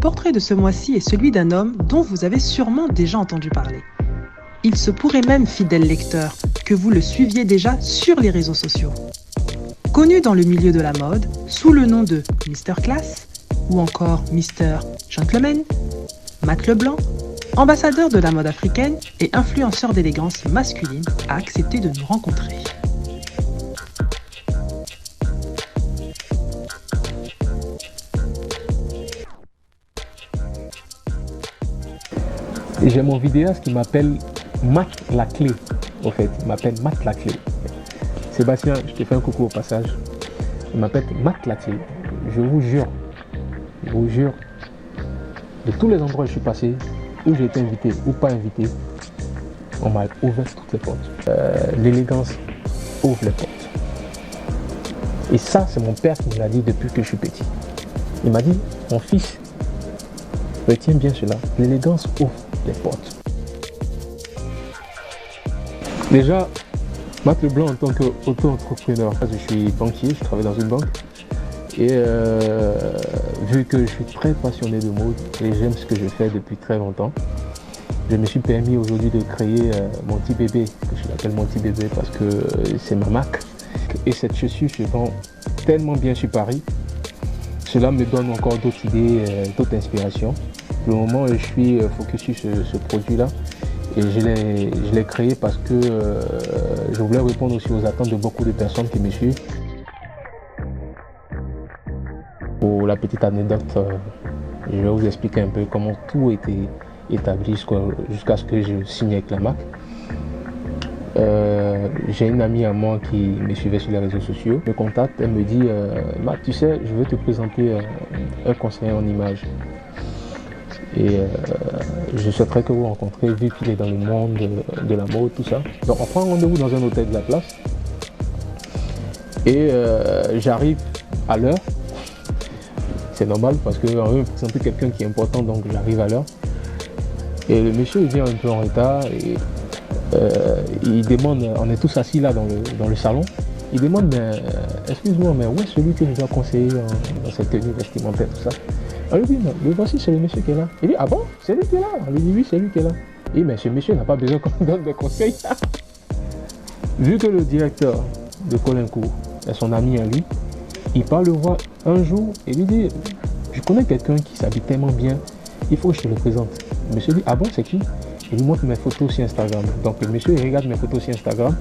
portrait de ce mois-ci est celui d'un homme dont vous avez sûrement déjà entendu parler. Il se pourrait même, fidèle lecteur, que vous le suiviez déjà sur les réseaux sociaux. Connu dans le milieu de la mode sous le nom de Mr Class ou encore Mr Gentleman, Matt Leblanc, ambassadeur de la mode africaine et influenceur d'élégance masculine, a accepté de nous rencontrer. J'ai mon vidéaste qui m'appelle Matt Laclé, au fait. Il m'appelle Matt Laclé. Sébastien, je te fais un coucou au passage. Il m'appelle Matt Laclé. Je vous jure, de tous les endroits où je suis passé, où j'ai été invité ou pas invité, on m'a ouvert toutes les portes. L'élégance ouvre les portes. Et ça, c'est mon père qui me l'a dit depuis que je suis petit. Il m'a dit, mon fils, retiens bien cela, l'élégance ouvre les portes. Déjà, Matt Leblanc en tant qu'auto-entrepreneur, je suis banquier, je travaille dans une banque. Et vu que je suis très passionné de mode et j'aime ce que je fais depuis très longtemps, je me suis permis aujourd'hui de créer mon petit bébé, que je l'appelle mon petit bébé parce que c'est ma marque. Et cette chaussure se vend tellement bien sur Paris. Cela me donne encore d'autres idées, d'autres inspirations. Le moment où je suis focus sur ce produit-là, et je l'ai créé parce que je voulais répondre aussi aux attentes de beaucoup de personnes qui me suivent. Pour la petite anecdote, je vais vous expliquer un peu comment tout était établi jusqu'à ce que je signe avec la marque. J'ai une amie à moi qui me suivait sur les réseaux sociaux, me contacte, elle me dit Matt, tu sais, je veux te présenter un conseiller en images. Et je souhaiterais que vous rencontrez, vu qu'il est dans le monde de la mode, tout ça. Donc on prend rendez-vous dans un hôtel de la place. Et j'arrive à l'heure. C'est normal parce qu'on veut me présenter quelqu'un qui est important, donc j'arrive à l'heure. Et le monsieur il vient un peu en retard et il demande, on est tous assis là dans le salon, il demande, excuse-moi, mais où est celui qui nous a conseillé dans cette tenue vestimentaire, tout ça? On lui dit, mais voici, c'est le monsieur qui est là. Il dit, ah bon, c'est lui qui est là? On lui dit, oui, c'est lui qui est là. Et mais ce monsieur n'a pas besoin qu'on donne des conseils. Vu que le directeur de Colincourt est son ami à lui, il part le voir un jour et lui dit, je connais quelqu'un qui s'habille tellement bien, il faut que je te le présente. Le monsieur dit, ah bon, c'est qui? Il lui montre mes photos sur Instagram. Donc le monsieur il regarde mes photos sur Instagram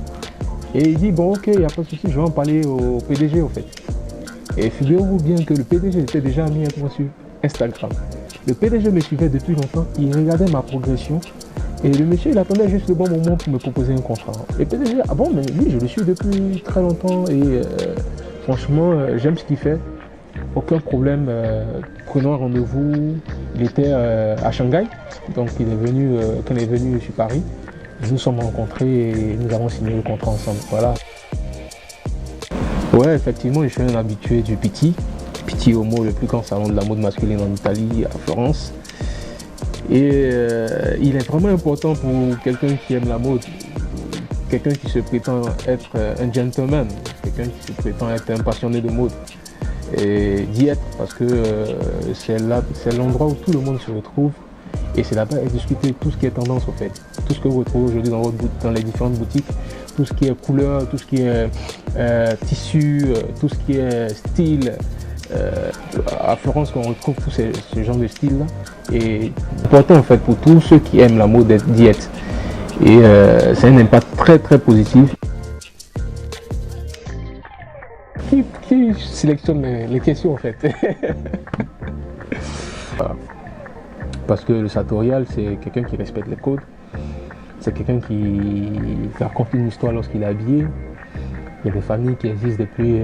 et il dit, bon ok, il n'y a pas de souci, je vais en parler au PDG au fait. Et figurez-vous bien que le PDG était déjà mis avec moi sur Instagram. Le PDG me suivait depuis longtemps, il regardait ma progression et le monsieur il attendait juste le bon moment pour me proposer un contrat. Le PDG, ah bon, mais lui je le suis depuis très longtemps et franchement j'aime ce qu'il fait. Aucun problème, prenons un rendez-vous. Il était à Shanghai, donc il est venu, quand il est venu sur Paris, nous nous sommes rencontrés et nous avons signé le contrat ensemble. Voilà. Ouais, effectivement, je suis un habitué du Pitti Uomo, le plus grand salon de la mode masculine en Italie, à Florence. Et il est vraiment important pour quelqu'un qui aime la mode, quelqu'un qui se prétend être un gentleman, quelqu'un qui se prétend être un passionné de mode. Et d'y être parce que c'est l'endroit où tout le monde se retrouve et c'est là-bas et discuter tout ce qui est tendance au fait, tout ce que vous retrouvez aujourd'hui dans les différentes boutiques, tout ce qui est couleur, tout ce qui est tissu, tout ce qui est style. À Florence on retrouve tout ce genre de style là et important en fait pour tous ceux qui aiment la mode d'y être et c'est un impact très très positif. Qui sélectionne les questions en fait? Parce que le sartorial c'est quelqu'un qui respecte les codes, c'est quelqu'un qui raconte une histoire lorsqu'il est habillé. Il y a des familles qui existent depuis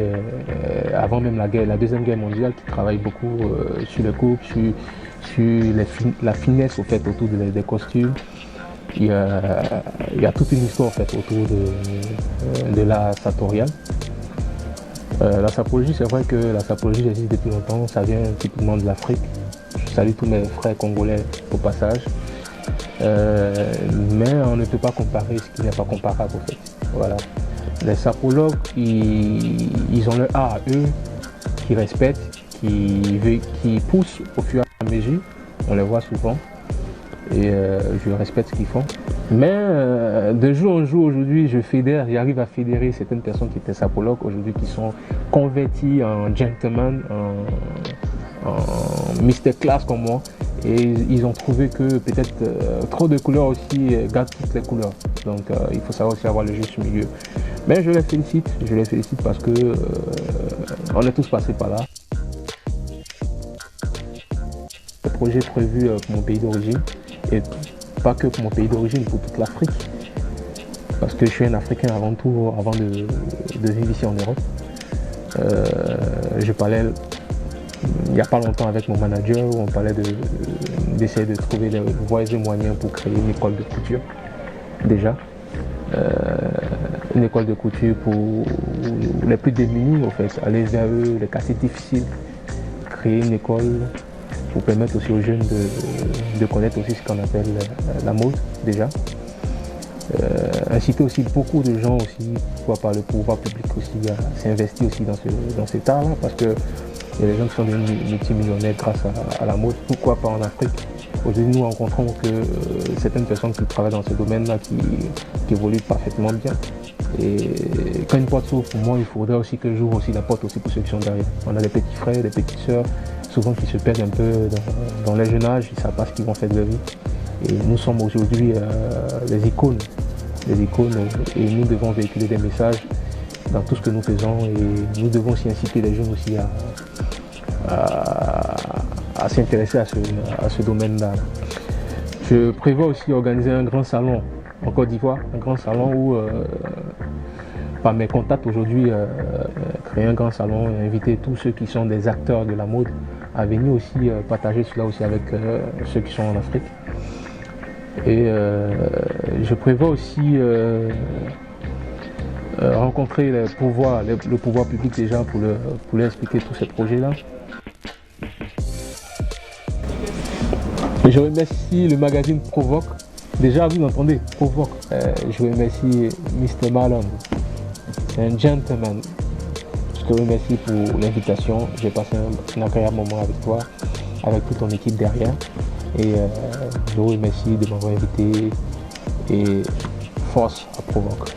avant même la Deuxième Guerre mondiale qui travaillent beaucoup sur les coupes, sur la finesse au fait, autour des costumes. Il y a toute une histoire en fait, autour de la sartoriale. La sapologie, c'est vrai que la sapologie existe depuis longtemps, ça vient typiquement de l'Afrique. Je salue tous mes frères congolais au passage. Mais on ne peut pas comparer ce qui n'est pas comparable en fait. Voilà. Les sapologues, ils ont leur art à eux, qui respectent, qui poussent au fur et à mesure. On les voit souvent et je respecte ce qu'ils font. Mais de jour en jour, aujourd'hui, j'arrive à fédérer certaines personnes qui étaient sapologues, aujourd'hui qui sont convertis en gentlemen, en Mr. Class comme moi. Et ils ont trouvé que peut-être trop de couleurs aussi gâtent toutes les couleurs. Donc il faut savoir aussi avoir le juste milieu. Mais je les félicite parce que on est tous passés par là. Le projet prévu pour mon pays d'origine, et pas que pour mon pays d'origine, pour toute l'Afrique. Parce que je suis un Africain avant tout, avant de vivre ici en Europe. Je parlais il n'y a pas longtemps avec mon manager où on parlait d'essayer de trouver des voies et moyens pour créer une école de couture. Déjà. Une école de couture pour les plus démunis, en fait, aller vers eux, les quartiers difficiles. Créer une école pour permettre aussi aux jeunes de connaître aussi ce qu'on appelle la mode déjà. Inciter aussi beaucoup de gens aussi, par le pouvoir public aussi, à s'investir aussi dans cet art-là, parce que il y a des gens qui sont devenus multimillionnaires grâce à la mode. Pourquoi pas en Afrique? Aujourd'hui, nous rencontrons que certaines personnes qui travaillent dans ce domaine-là qui évoluent parfaitement bien. Et quand une porte s'ouvre pour moi, il faudrait aussi que j'ouvre aussi la porte aussi pour ceux qui sont derrière. On a des petits frères, des petites sœurs, souvent qui se perdent un peu dans les jeune âge, ils ne savent pas ce qu'ils vont faire de leur vie. Et nous sommes aujourd'hui des icônes, et nous devons véhiculer des messages dans tout ce que nous faisons, et nous devons aussi inciter les jeunes aussi à s'intéresser à ce domaine-là. Je prévois aussi organiser un grand salon en Côte d'Ivoire, un grand salon où, par mes contacts aujourd'hui, créer un grand salon et inviter tous ceux qui sont des acteurs de la mode à venir aussi partager cela aussi avec ceux qui sont en Afrique. Et je prévois aussi rencontrer le pouvoir public déjà pour leur expliquer tous ces projets-là. Je remercie le magazine Provoque. Déjà, vous entendez, Provoque. Je remercie Mr. Marlon. C'est un gentleman. Je te remercie pour l'invitation. J'ai passé un agréable moment avec toi, avec toute ton équipe derrière. Et je vous remercie de m'avoir invité. Et force à Provoque.